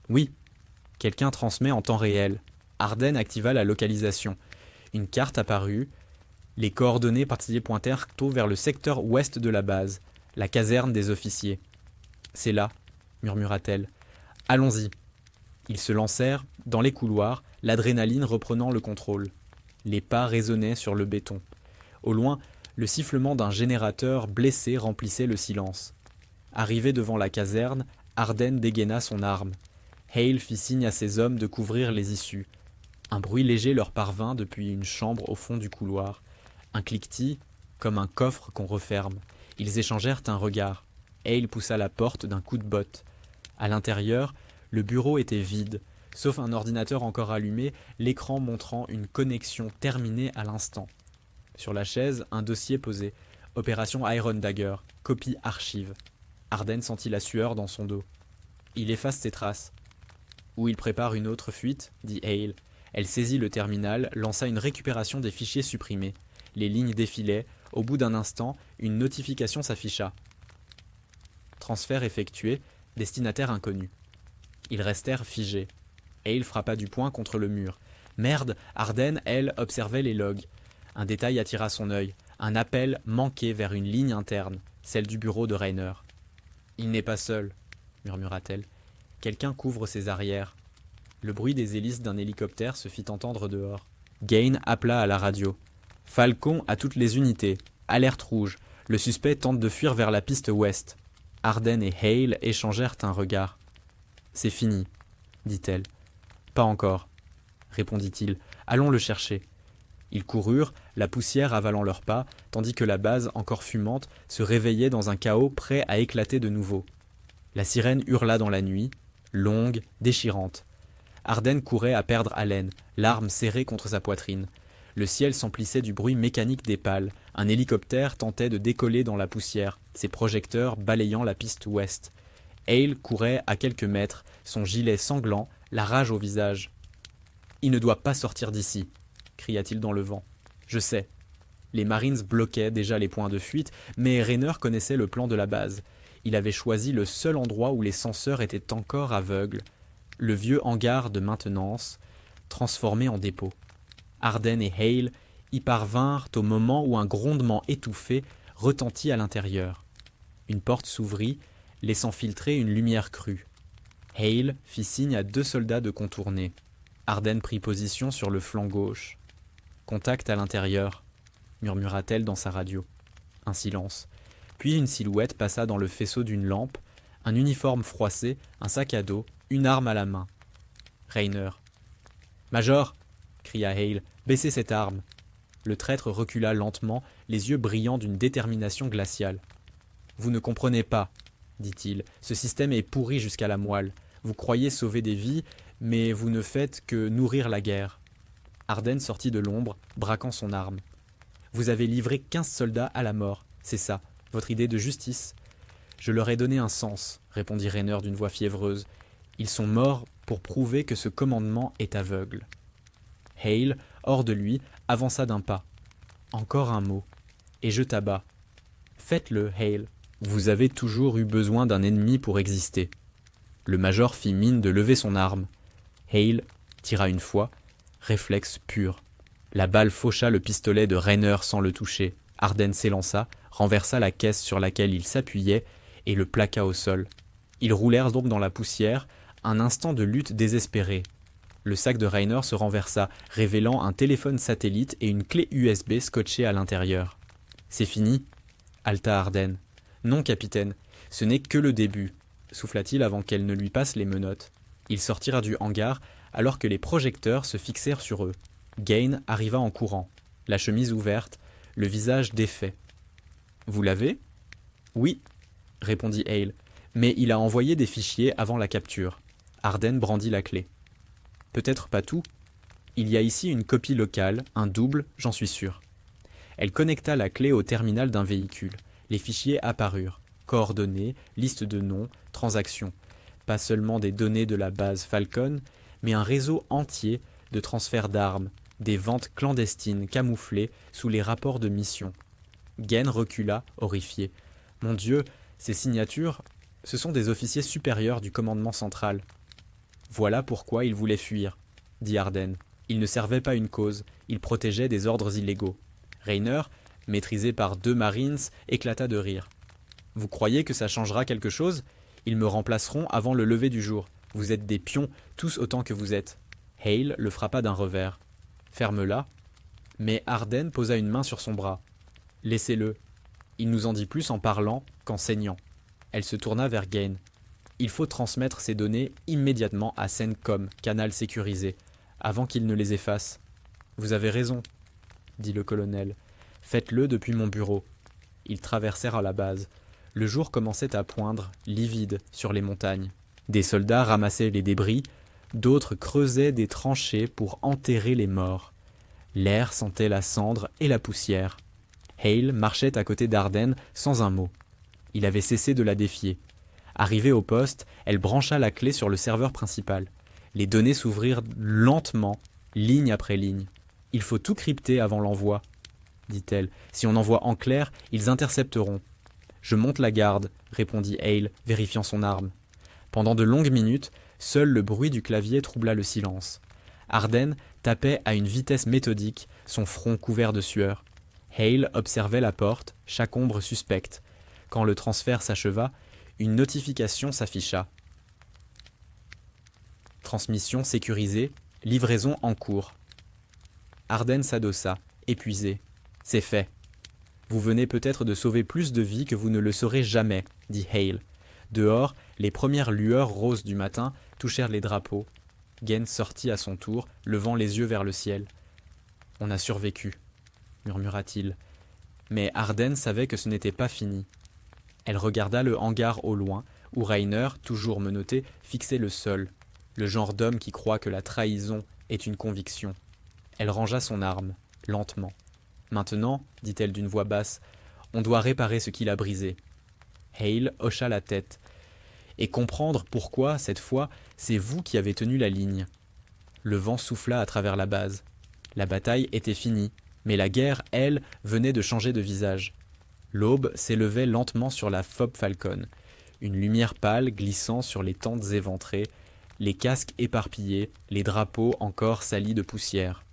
Oui. » Quelqu'un transmet en temps réel. Arden activa la localisation. Une carte apparut. Les coordonnées pointèrent tôt vers le secteur ouest de la base, la caserne des officiers. « C'est là, » murmura-t-elle. « Allons-y. » Ils se lancèrent dans les couloirs, l'adrénaline reprenant le contrôle. Les pas résonnaient sur le béton. Au loin, le sifflement d'un générateur blessé remplissait le silence. Arrivé devant la caserne, Arden dégaina son arme. Hale fit signe à ses hommes de couvrir les issues. Un bruit léger leur parvint depuis une chambre au fond du couloir. Un cliquetis, comme un coffre qu'on referme. Ils échangèrent un regard. Hale poussa la porte d'un coup de botte. À l'intérieur, le bureau était vide, sauf un ordinateur encore allumé, l'écran montrant une connexion terminée à l'instant. Sur la chaise, un dossier posé. Opération Iron Dagger, copie archive. Arden sentit la sueur dans son dos. Il efface ses traces. Ou il prépare une autre fuite, dit Hale. Elle saisit le terminal, lança une récupération des fichiers supprimés. Les lignes défilaient. Au bout d'un instant, une notification s'afficha. Transfert effectué, destinataire inconnu. Ils restèrent figés. Hale frappa du poing contre le mur. Merde, Arden, elle, observait les logs. Un détail attira son œil, un appel manqué vers une ligne interne, celle du bureau de Rainer. « Il n'est pas seul, » murmura-t-elle. « Quelqu'un couvre ses arrières. » Le bruit des hélices d'un hélicoptère se fit entendre dehors. Gain appela à la radio. « Falcon à toutes les unités. Alerte rouge. Le suspect tente de fuir vers la piste ouest. » Arden et Hale échangèrent un regard. « C'est fini, » dit-elle. « Pas encore, » répondit-il. « Allons le chercher. » Ils coururent, la poussière avalant leurs pas, tandis que la base, encore fumante, se réveillait dans un chaos prêt à éclater de nouveau. La sirène hurla dans la nuit, longue, déchirante. Arden courait à perdre haleine, l'arme serrée contre sa poitrine. Le ciel s'emplissait du bruit mécanique des pales. Un hélicoptère tentait de décoller dans la poussière, ses projecteurs balayant la piste ouest. Hale courait à quelques mètres, son gilet sanglant, la rage au visage. « Il ne doit pas sortir d'ici !» cria-t-il dans le vent. « Je sais. » Les Marines bloquaient déjà les points de fuite, mais Rainer connaissait le plan de la base. Il avait choisi le seul endroit où les senseurs étaient encore aveugles, le vieux hangar de maintenance, transformé en dépôt. Arden et Hale y parvinrent au moment où un grondement étouffé retentit à l'intérieur. Une porte s'ouvrit, laissant filtrer une lumière crue. Hale fit signe à 2 soldats de contourner. Arden prit position sur le flanc gauche. « Contact à l'intérieur », murmura-t-elle dans sa radio. Un silence. Puis une silhouette passa dans le faisceau d'une lampe, un uniforme froissé, un sac à dos, une arme à la main. Rainer. « Major !» cria Hale. « Baissez cette arme !» Le traître recula lentement, les yeux brillants d'une détermination glaciale. « Vous ne comprenez pas, » dit-il. « Ce système est pourri jusqu'à la moelle. Vous croyez sauver des vies, mais vous ne faites que nourrir la guerre. » Arden sortit de l'ombre, braquant son arme. « Vous avez livré 15 soldats à la mort, c'est ça, votre idée de justice. »« Je leur ai donné un sens, » répondit Rainer d'une voix fiévreuse. « Ils sont morts pour prouver que ce commandement est aveugle. » Hale, hors de lui, avança d'un pas. « Encore un mot, et je t'abats. Faites-le, Hale. Vous avez toujours eu besoin d'un ennemi pour exister. » Le major fit mine de lever son arme. Hale tira une fois, réflexe pur. La balle faucha le pistolet de Rainer sans le toucher. Arden s'élança, renversa la caisse sur laquelle il s'appuyait et le plaqua au sol. Ils roulèrent donc dans la poussière, un instant de lutte désespérée. Le sac de Rainer se renversa, révélant un téléphone satellite et une clé USB scotchée à l'intérieur. « C'est fini ?» haleta Arden. « Non, capitaine, ce n'est que le début », souffla-t-il avant qu'elle ne lui passe les menottes. Ils sortirent du hangar alors que les projecteurs se fixèrent sur eux. Gain arriva en courant, la chemise ouverte, le visage défait. « Vous l'avez ?»« Oui, » répondit Hale, « mais il a envoyé des fichiers avant la capture. » Arden brandit la clé. « Peut-être pas tout. Il y a ici une copie locale, un double, j'en suis sûr. » Elle connecta la clé au terminal d'un véhicule. Les fichiers apparurent. Coordonnées, liste de noms, transactions. Pas seulement des données de la base Falcon, mais un réseau entier de transferts d'armes, des ventes clandestines camouflées sous les rapports de mission. Gain recula, horrifié. « Mon Dieu, ces signatures, ce sont des officiers supérieurs du commandement central. » « Voilà pourquoi il voulait fuir, » dit Arden. Il ne servait pas une cause, il protégeait des ordres illégaux. Rainer, maîtrisé par 2 Marines, éclata de rire. « Vous croyez que ça changera quelque chose ? Ils me remplaceront avant le lever du jour. Vous êtes des pions, tous autant que vous êtes. » Hale le frappa d'un revers. « Ferme-la. » Mais Arden posa une main sur son bras. « Laissez-le. Il nous en dit plus en parlant qu'en saignant. » Elle se tourna vers Gain. « Il faut transmettre ces données immédiatement à CENTCOM, canal sécurisé, avant qu'il ne les efface. »« Vous avez raison, » dit le colonel. « Faites-le depuis mon bureau. » Ils traversèrent la base. Le jour commençait à poindre, livide, sur les montagnes. Des soldats ramassaient les débris, d'autres creusaient des tranchées pour enterrer les morts. L'air sentait la cendre et la poussière. Hale marchait à côté d'Arden sans un mot. Il avait cessé de la défier. Arrivée au poste, elle brancha la clé sur le serveur principal. Les données s'ouvrirent lentement, ligne après ligne. « Il faut tout crypter avant l'envoi, » dit-elle. « Si on envoie en clair, ils intercepteront. »« Je monte la garde, » répondit Hale, vérifiant son arme. Pendant de longues minutes, seul le bruit du clavier troubla le silence. Arden tapait à une vitesse méthodique, son front couvert de sueur. Hale observait la porte, chaque ombre suspecte. Quand le transfert s'acheva, une notification s'afficha. Transmission sécurisée, livraison en cours. Arden s'adossa, épuisé. C'est fait. Vous venez peut-être de sauver plus de vies que vous ne le saurez jamais, dit Hale. Dehors, les premières lueurs roses du matin touchèrent les drapeaux. Gaines sortit à son tour, levant les yeux vers le ciel. « On a survécu, » murmura-t-il. Mais Arden savait que ce n'était pas fini. Elle regarda le hangar au loin, où Rainer, toujours menotté, fixait le sol, le genre d'homme qui croit que la trahison est une conviction. Elle rangea son arme, lentement. « Maintenant, dit-elle d'une voix basse, on doit réparer ce qu'il a brisé. » Hale hocha la tête. « Et comprendre pourquoi, cette fois, c'est vous qui avez tenu la ligne. » Le vent souffla à travers la base. La bataille était finie, mais la guerre, elle, venait de changer de visage. L'aube s'élevait lentement sur la Fob Falcon, une lumière pâle glissant sur les tentes éventrées, les casques éparpillés, les drapeaux encore salis de poussière.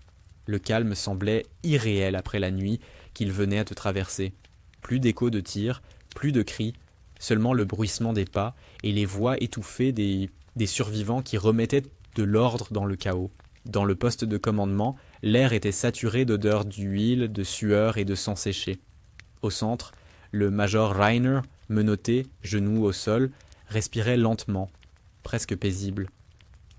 Le calme semblait irréel après la nuit qu'il venait de traverser. Plus d'échos de tirs, plus de cris, seulement le bruissement des pas et les voix étouffées des survivants qui remettaient de l'ordre dans le chaos. Dans le poste de commandement, l'air était saturé d'odeurs d'huile, de sueur et de sang séché. Au centre, le major Rainer, menotté, genoux au sol, respirait lentement, presque paisible.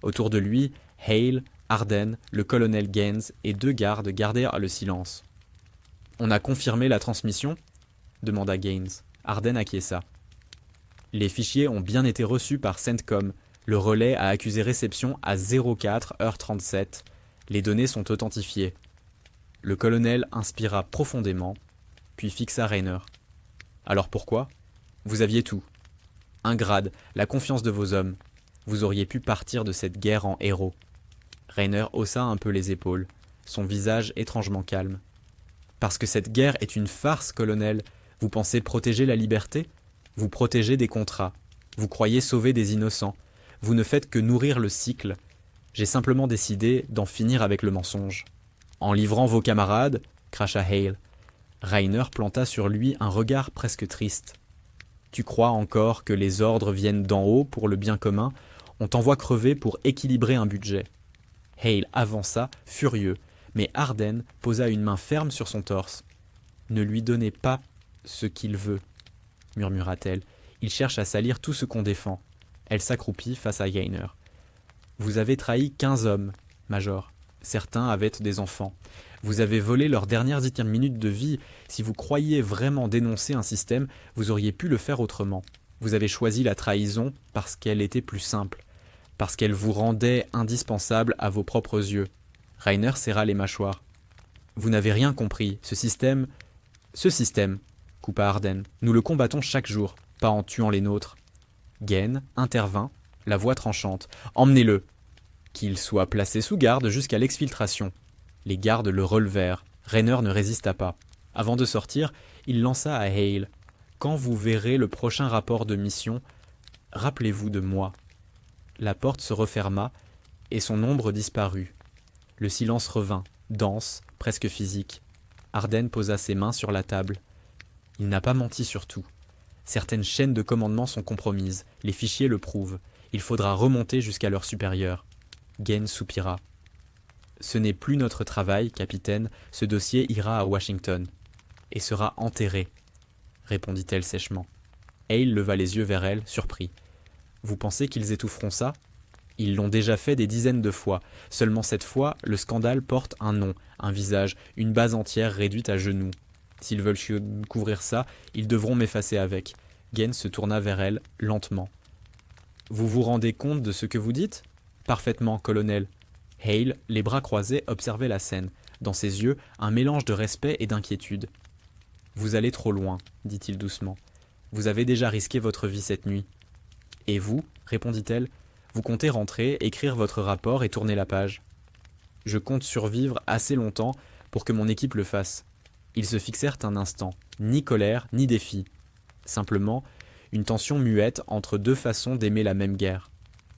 Autour de lui, Hale, Arden, le colonel Gaines et 2 gardes gardèrent le silence. « On a confirmé la transmission ?» demanda Gaines. Arden acquiesça. « Les fichiers ont bien été reçus par CENTCOM. Le relais a accusé réception à 04h37. Les données sont authentifiées. » Le colonel inspira profondément, puis fixa Rainer. « Alors pourquoi ? Vous aviez tout. Un grade, la confiance de vos hommes. Vous auriez pu partir de cette guerre en héros. » Rainer haussa un peu les épaules, son visage étrangement calme. « Parce que cette guerre est une farce, colonel. Vous pensez protéger la liberté ? Vous protégez des contrats. Vous croyez sauver des innocents. Vous ne faites que nourrir le cycle. J'ai simplement décidé d'en finir avec le mensonge. » « En livrant vos camarades ?» cracha Hale. Rainer planta sur lui un regard presque triste. « Tu crois encore que les ordres viennent d'en haut pour le bien commun ? On t'envoie crever pour équilibrer un budget. » Hale avança, furieux, mais Arden posa une main ferme sur son torse. « Ne lui donnez pas ce qu'il veut, » murmura-t-elle. « Il cherche à salir tout ce qu'on défend. » Elle s'accroupit face à Gainer. « Vous avez trahi 15 hommes, Major. Certains avaient des enfants. Vous avez volé leurs dernières minutes de vie. Si vous croyiez vraiment dénoncer un système, vous auriez pu le faire autrement. Vous avez choisi la trahison parce qu'elle était plus simple, parce qu'elle vous rendait indispensable à vos propres yeux. » Rainer serra les mâchoires. « Vous n'avez rien compris. Ce système, coupa Arden, nous le combattons chaque jour, pas en tuant les nôtres. » Gaines intervint, la voix tranchante. « Emmenez-le !» Qu'il soit placé sous garde jusqu'à l'exfiltration. Les gardes le relevèrent. Rainer ne résista pas. Avant de sortir, il lança à Hale. « Quand vous verrez le prochain rapport de mission, rappelez-vous de moi. » La porte se referma et son ombre disparut. Le silence revint, dense, presque physique. Arden posa ses mains sur la table. Il n'a pas menti sur tout. Certaines chaînes de commandement sont compromises. Les fichiers le prouvent. Il faudra remonter jusqu'à leur supérieur. Gaines soupira. « Ce n'est plus notre travail, capitaine. Ce dossier ira à Washington. Et sera enterré, » répondit-elle sèchement. Hale leva les yeux vers elle, surpris. « Vous pensez qu'ils étoufferont ça ? Ils l'ont déjà fait des dizaines de fois. Seulement cette fois, le scandale porte un nom, un visage, une base entière réduite à genoux. S'ils veulent couvrir ça, ils devront m'effacer avec. » Gaines se tourna vers elle, lentement. « Vous vous rendez compte de ce que vous dites ? » ?»« Parfaitement, colonel. » Hale, les bras croisés, observait la scène. Dans ses yeux, un mélange de respect et d'inquiétude. « Vous allez trop loin, » dit-il doucement. « Vous avez déjà risqué votre vie cette nuit. »« Et vous ?» répondit-elle. « Vous comptez rentrer, écrire votre rapport et tourner la page. »« Je compte survivre assez longtemps pour que mon équipe le fasse. » Ils se fixèrent un instant, ni colère, ni défi. Simplement, une tension muette entre 2 façons d'aimer la même guerre.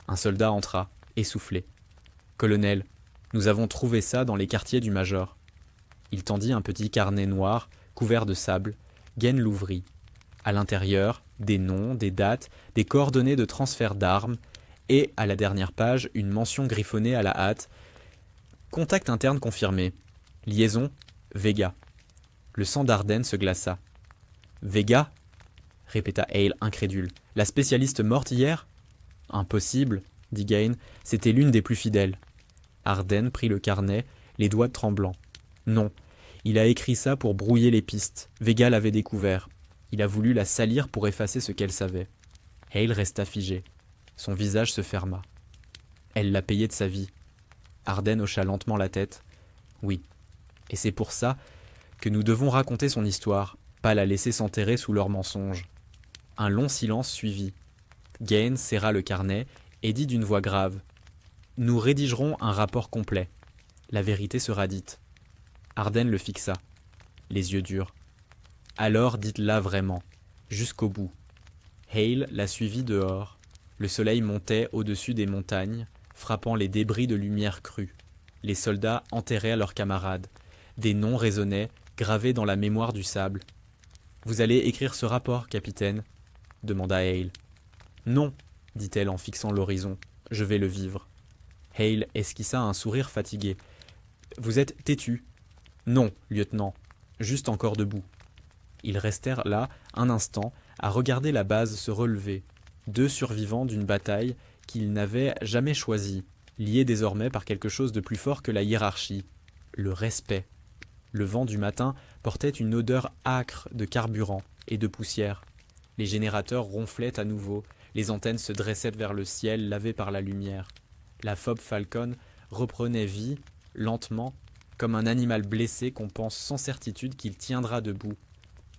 Un soldat entra, essoufflé. « Colonel, Nous avons trouvé ça dans les quartiers du Major. Il tendit un petit carnet noir, couvert de sable. Gaines l'ouvrit. À l'intérieur, des noms, des dates, des coordonnées de transfert d'armes, et, à la dernière page, une mention griffonnée à la hâte. Contact interne confirmé. Liaison, Vega. Le sang d'Arden se glaça. Vega répéta Hale incrédule. La spécialiste morte hier? Impossible, dit Gaines, c'était l'une des plus fidèles. Arden prit le carnet, les doigts tremblants. Non, il a écrit ça pour brouiller les pistes. Vega l'avait découvert. Il a voulu la salir pour effacer ce qu'elle savait. Hale resta figé. Son visage se ferma. Elle l'a payé de sa vie. Arden hocha lentement la tête. Oui. Et c'est pour ça que nous devons raconter son histoire, pas la laisser s'enterrer sous leurs mensonges. Un long silence suivit. Gaines serra le carnet et dit d'une voix grave. Nous rédigerons un rapport complet. La vérité sera dite. Arden le fixa, les yeux durs. Alors dites-la vraiment, jusqu'au bout. Hale la suivit dehors. Le soleil montait au-dessus des montagnes, frappant les débris de lumière crue. Les soldats enterraient leurs camarades. Des noms résonnaient, gravés dans la mémoire du sable. « Vous allez écrire ce rapport, capitaine ?» demanda Hale. « Non, dit-elle en fixant l'horizon. Je vais le vivre. » Hale esquissa un sourire fatigué. « Vous êtes têtu. »« Non, lieutenant. Juste encore debout. » Ils restèrent là, un instant, à regarder la base se relever. Deux survivants d'une bataille qu'ils n'avaient jamais choisie, liés désormais par quelque chose de plus fort que la hiérarchie, le respect. Le vent du matin portait une odeur âcre de carburant et de poussière. Les générateurs ronflaient à nouveau, les antennes se dressaient vers le ciel lavé par la lumière. La Phobe Falcon reprenait vie, lentement, comme un animal blessé qu'on pense sans certitude qu'il tiendra debout.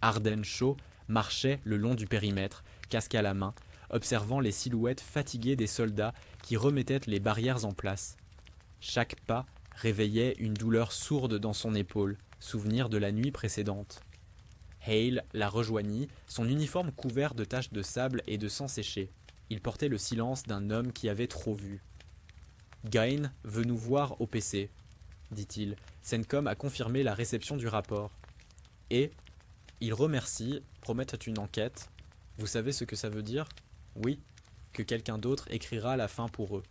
Arden chaud marchait le long du périmètre, casque à la main, observant les silhouettes fatiguées des soldats qui remettaient les barrières en place. Chaque pas réveillait une douleur sourde dans son épaule, souvenir de la nuit précédente. Hale la rejoignit, son uniforme couvert de taches de sable et de sang séché. Il portait le silence d'un homme qui avait trop vu. « Gaines veut nous voir au PC, » dit-il. Cencom a confirmé la réception du rapport. Et il remercie, promettent une enquête. Vous savez ce que ça veut dire? Oui, que quelqu'un d'autre écrira la fin pour eux.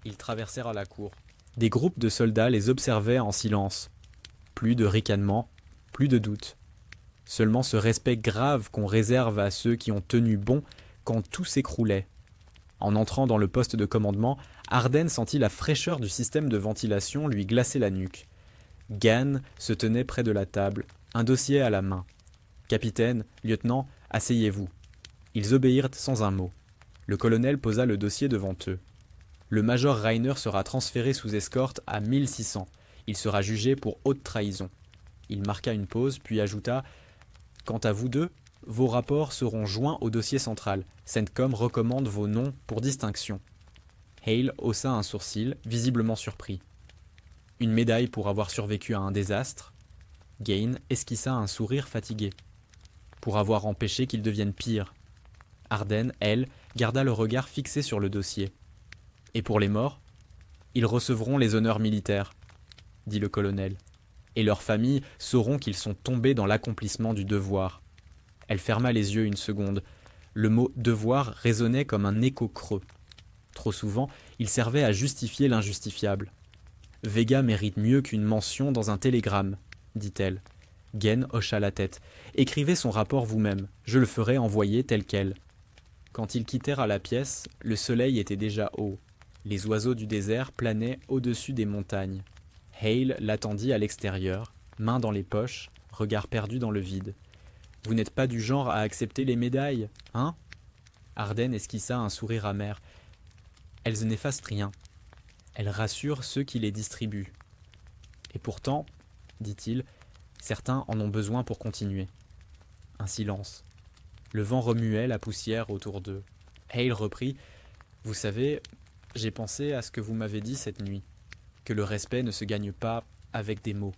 Ils traversèrent la cour. Des groupes de soldats les observaient en silence. Plus de ricanements, plus de doutes. Seulement ce respect grave qu'on réserve à ceux qui ont tenu bon quand tout s'écroulait. En entrant dans le poste de commandement, Arden sentit la fraîcheur du système de ventilation lui glacer la nuque. Gann se tenait près de la table, un dossier à la main. « Capitaine, lieutenant, asseyez-vous. » Ils obéirent sans un mot. Le colonel posa le dossier devant eux. « Le major Rainer sera transféré sous escorte à 1600. Il sera jugé pour haute trahison. » Il marqua une pause, puis ajouta « Quant à vous deux, vos rapports seront joints au dossier central. Cencom recommande vos noms pour distinction. » Hale haussa un sourcil, visiblement surpris. « Une médaille pour avoir survécu à un désastre ?» Gaines esquissa un sourire fatigué. « Pour avoir empêché qu'il devienne pire. » Arden, elle, garda le regard fixé sur le dossier. « Et pour les morts ? Ils recevront les honneurs militaires, » dit le colonel. « Et leurs familles sauront qu'ils sont tombés dans l'accomplissement du devoir. » Elle ferma les yeux une seconde. Le mot « devoir » résonnait comme un écho creux. Trop souvent, il servait à justifier l'injustifiable. « Vega mérite mieux qu'une mention dans un télégramme, » dit-elle. Gaines hocha la tête. « Écrivez son rapport vous-même, je le ferai envoyer tel quel. » Quand ils quittèrent la pièce, le soleil était déjà haut. Les oiseaux du désert planaient au-dessus des montagnes. Hale l'attendit à l'extérieur, main dans les poches, regard perdu dans le vide. « Vous n'êtes pas du genre à accepter les médailles, hein ?» Arden esquissa un sourire amer. « Elles n'effacent rien. Elles rassurent ceux qui les distribuent. Et pourtant, dit-il, certains en ont besoin pour continuer. » Un silence. Le vent remuait la poussière autour d'eux. Hale reprit. « Vous savez, j'ai pensé à ce que vous m'avez dit cette nuit, que le respect ne se gagne pas avec des mots.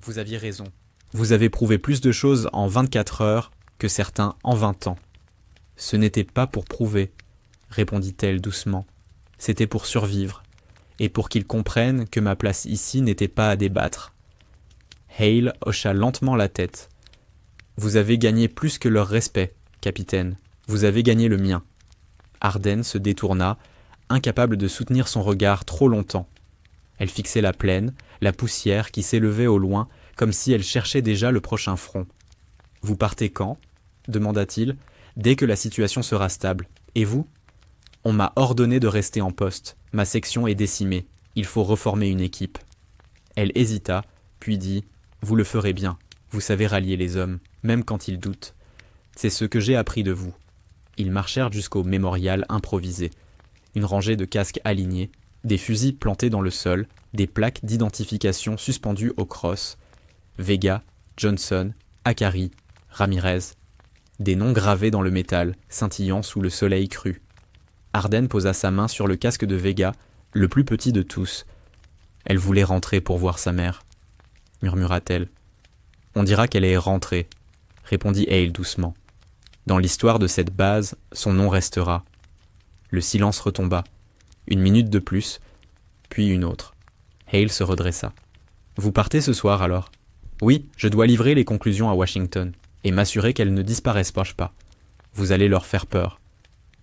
Vous aviez raison. Vous avez prouvé plus de choses en 24 heures que certains en 20 ans. » « Ce n'était pas pour prouver, » répondit-elle doucement. « C'était pour survivre. et pour qu'ils comprennent que ma place ici n'était pas à débattre. Hale hocha lentement la tête. Vous avez gagné plus que leur respect, capitaine. Vous avez gagné le mien. Arden se détourna, incapable de soutenir son regard trop longtemps. Elle fixait la plaine, la poussière qui s'élevait au loin, comme si elle cherchait déjà le prochain front. « Vous partez quand » demanda-t-il. « Dès que la situation sera stable. Et vous » ? « On m'a ordonné de rester en poste. Ma section est décimée. Il faut reformer une équipe. » Elle hésita, puis dit « Vous le ferez bien. Vous savez rallier les hommes, même quand ils doutent. C'est ce que j'ai appris de vous. » Ils marchèrent jusqu'au mémorial improvisé. Une rangée de casques alignés, des fusils plantés dans le sol, des plaques d'identification suspendues aux crosses. Vega, Johnson, Akari, Ramirez. Des noms gravés dans le métal, scintillant sous le soleil cru. Arden posa sa main sur le casque de Vega, le plus petit de tous. Elle voulait rentrer pour voir sa mère, murmura-t-elle. On dira qu'elle est rentrée, répondit Hale doucement. Dans l'histoire de cette base, son nom restera. Le silence retomba. Une minute de plus, puis une autre. Hale se redressa. Vous partez ce soir alors ? Oui, je dois livrer les conclusions à Washington et m'assurer qu'elles ne disparaissent pas. Vous allez leur faire peur.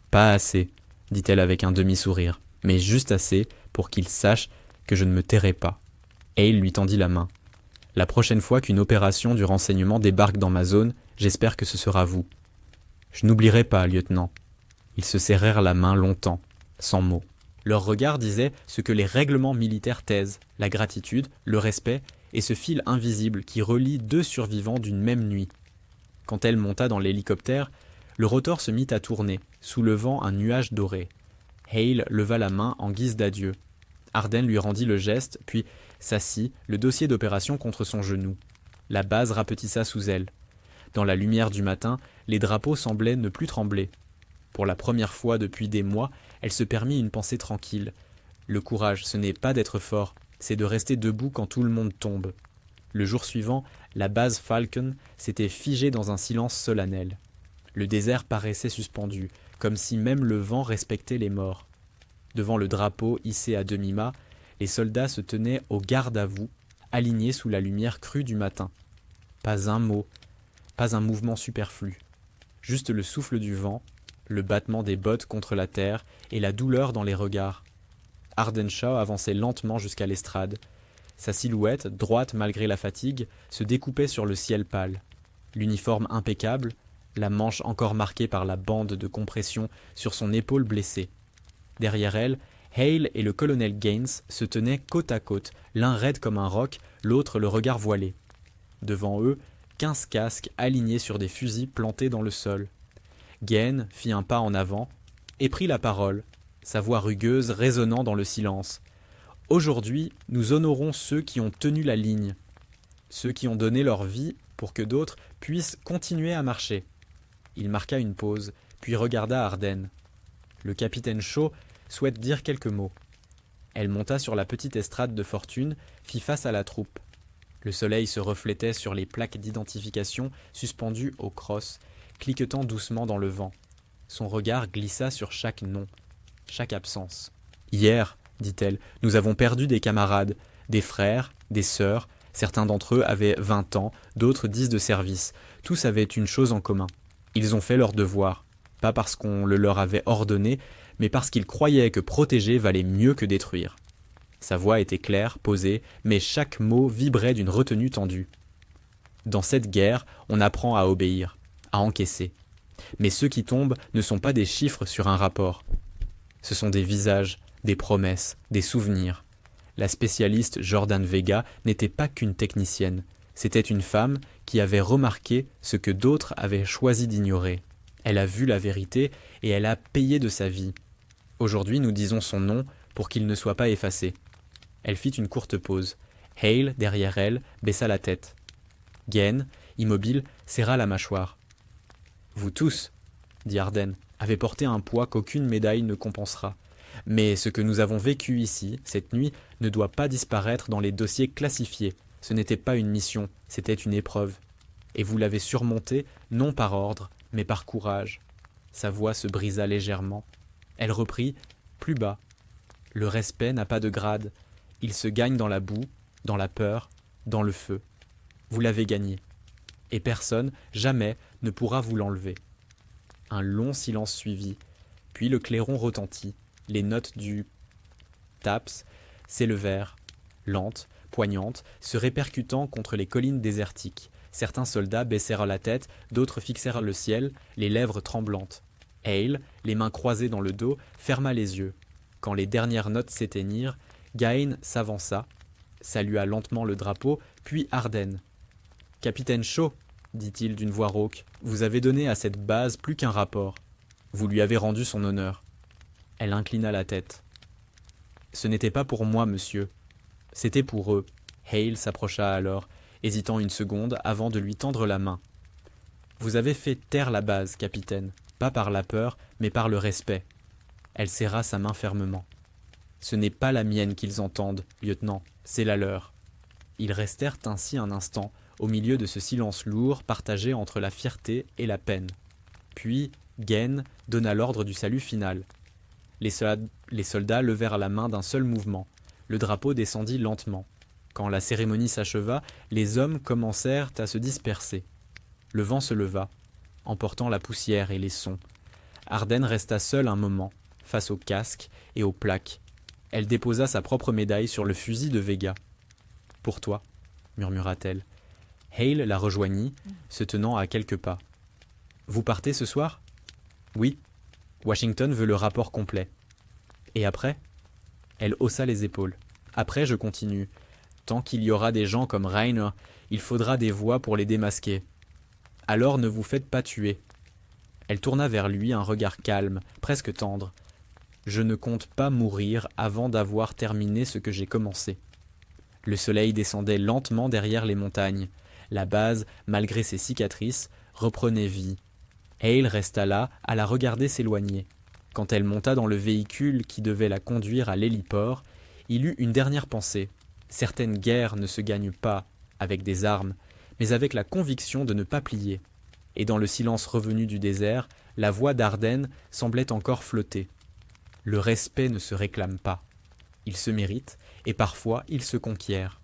Pas assez, dit-elle avec un demi-sourire, mais juste assez pour qu'ils sachent que je ne me tairai pas. Hale lui tendit la main. La prochaine fois qu'une opération du renseignement débarque dans ma zone, j'espère que ce sera vous. Je n'oublierai pas, lieutenant. Ils se serrèrent la main longtemps, sans mots. Leur regard disait ce que les règlements militaires taisent, la gratitude, le respect et ce fil invisible qui relie deux survivants d'une même nuit. Quand elle monta dans l'hélicoptère, le rotor se mit à tourner, soulevant un nuage doré. Hale leva la main en guise d'adieu. Arden lui rendit le geste, puis s'assit, le dossier d'opération contre son genou. La base rapetissa sous elle. Dans la lumière du matin, les drapeaux semblaient ne plus trembler. Pour la première fois depuis des mois, elle se permit une pensée tranquille. Le courage, ce n'est pas d'être fort, c'est de rester debout quand tout le monde tombe. Le jour suivant, la base Falcon s'était figée dans un silence solennel. Le désert paraissait suspendu, comme si même le vent respectait les morts. Devant le drapeau hissé à demi-mât, les soldats se tenaient au garde-à-vous, alignés sous la lumière crue du matin. Pas un mot, pas un mouvement superflu. Juste le souffle du vent, le battement des bottes contre la terre et la douleur dans les regards. Ardenshaw avançait lentement jusqu'à l'estrade. Sa silhouette, droite malgré la fatigue, se découpait sur le ciel pâle. L'uniforme impeccable, la manche encore marquée par la bande de compression sur son épaule blessée. Derrière elle, Hale et le colonel Gaines se tenaient côte à côte, l'un raide comme un roc, l'autre le regard voilé. Devant eux, 15 casques alignés sur des fusils plantés dans le sol. Gaines fit un pas en avant et prit la parole, sa voix rugueuse résonnant dans le silence. « Aujourd'hui, nous honorons ceux qui ont tenu la ligne, ceux qui ont donné leur vie pour que d'autres puissent continuer à marcher. » Il marqua une pause, puis regarda Arden. « Le capitaine Shaw souhaite dire quelques mots. » Elle monta sur la petite estrade de fortune, fit face à la troupe. Le soleil se reflétait sur les plaques d'identification suspendues aux crosses, cliquetant doucement dans le vent. Son regard glissa sur chaque nom, chaque absence. « Hier, dit-elle, nous avons perdu des camarades, des frères, des sœurs. Certains d'entre eux avaient 20 ans, d'autres 10 de service. Tous avaient une chose en commun. Ils ont fait leur devoir, pas parce qu'on le leur avait ordonné, mais parce qu'ils croyaient que protéger valait mieux que détruire. » Sa voix était claire, posée, mais chaque mot vibrait d'une retenue tendue. Dans cette guerre, on apprend à obéir, à encaisser. Mais ceux qui tombent ne sont pas des chiffres sur un rapport. Ce sont des visages, des promesses, des souvenirs. La spécialiste Jordan Vega n'était pas qu'une technicienne. C'était une femme qui avait remarqué ce que d'autres avaient choisi d'ignorer. Elle a vu la vérité et elle a payé de sa vie. Aujourd'hui, nous disons son nom pour qu'il ne soit pas effacé. Elle fit une courte pause. Hale, derrière elle, baissa la tête. Gaines, immobile, serra la mâchoire. « Vous tous, dit Arden, avez porté un poids qu'aucune médaille ne compensera. Mais ce que nous avons vécu ici, cette nuit, ne doit pas disparaître dans les dossiers classifiés. Ce n'était pas une mission, c'était une épreuve. Et vous l'avez surmontée, non par ordre, mais par courage. » Sa voix se brisa légèrement. Elle reprit, plus bas. Le respect n'a pas de grade. Il se gagne dans la boue, dans la peur, dans le feu. Vous l'avez gagné. Et personne, jamais, ne pourra vous l'enlever. Un long silence suivit, puis le clairon retentit. Les notes du taps s'élevèrent, lentes, poignantes, se répercutant contre les collines désertiques. Certains soldats baissèrent la tête, d'autres fixèrent le ciel, les lèvres tremblantes. Hale, les mains croisées dans le dos, ferma les yeux. Quand les dernières notes s'éteignirent, Gain s'avança, salua lentement le drapeau, puis Arden. « Capitaine Shaw, dit-il d'une voix rauque, vous avez donné à cette base plus qu'un rapport. Vous lui avez rendu son honneur. » Elle inclina la tête. « Ce n'était pas pour moi, monsieur. C'était pour eux. » Hale s'approcha alors, hésitant une seconde avant de lui tendre la main. « Vous avez fait taire la base, capitaine, pas par la peur, mais par le respect. » Elle serra sa main fermement. « Ce n'est pas la mienne qu'ils entendent, lieutenant, c'est la leur. » Ils restèrent ainsi un instant, au milieu de ce silence lourd partagé entre la fierté et la peine. Puis, Gain donna l'ordre du salut final. Les soldats levèrent la main d'un seul mouvement. Le drapeau descendit lentement. Quand la cérémonie s'acheva, les hommes commencèrent à se disperser. Le vent se leva, emportant la poussière et les sons. Arden resta seule un moment, face aux casques et aux plaques. Elle déposa sa propre médaille sur le fusil de Vega. « Pour toi, » murmura-t-elle. Hale la rejoignit, se tenant à quelques pas. « Vous partez ce soir ?»« Oui. Washington veut le rapport complet. »« Et après ?» Elle haussa les épaules. « Après, je continue. Tant qu'il y aura des gens comme Rainer, il faudra des voix pour les démasquer. Alors ne vous faites pas tuer. » Elle tourna vers lui un regard calme, presque tendre. « Je ne compte pas mourir avant d'avoir terminé ce que j'ai commencé. » Le soleil descendait lentement derrière les montagnes. La base, malgré ses cicatrices, reprenait vie. Hale resta là, à la regarder s'éloigner. Quand elle monta dans le véhicule qui devait la conduire à l'héliport, il eut une dernière pensée. Certaines guerres ne se gagnent pas avec des armes, mais avec la conviction de ne pas plier. Et dans le silence revenu du désert, la voix d'Arden semblait encore flotter. Le respect ne se réclame pas. Il se mérite, et parfois il se conquiert.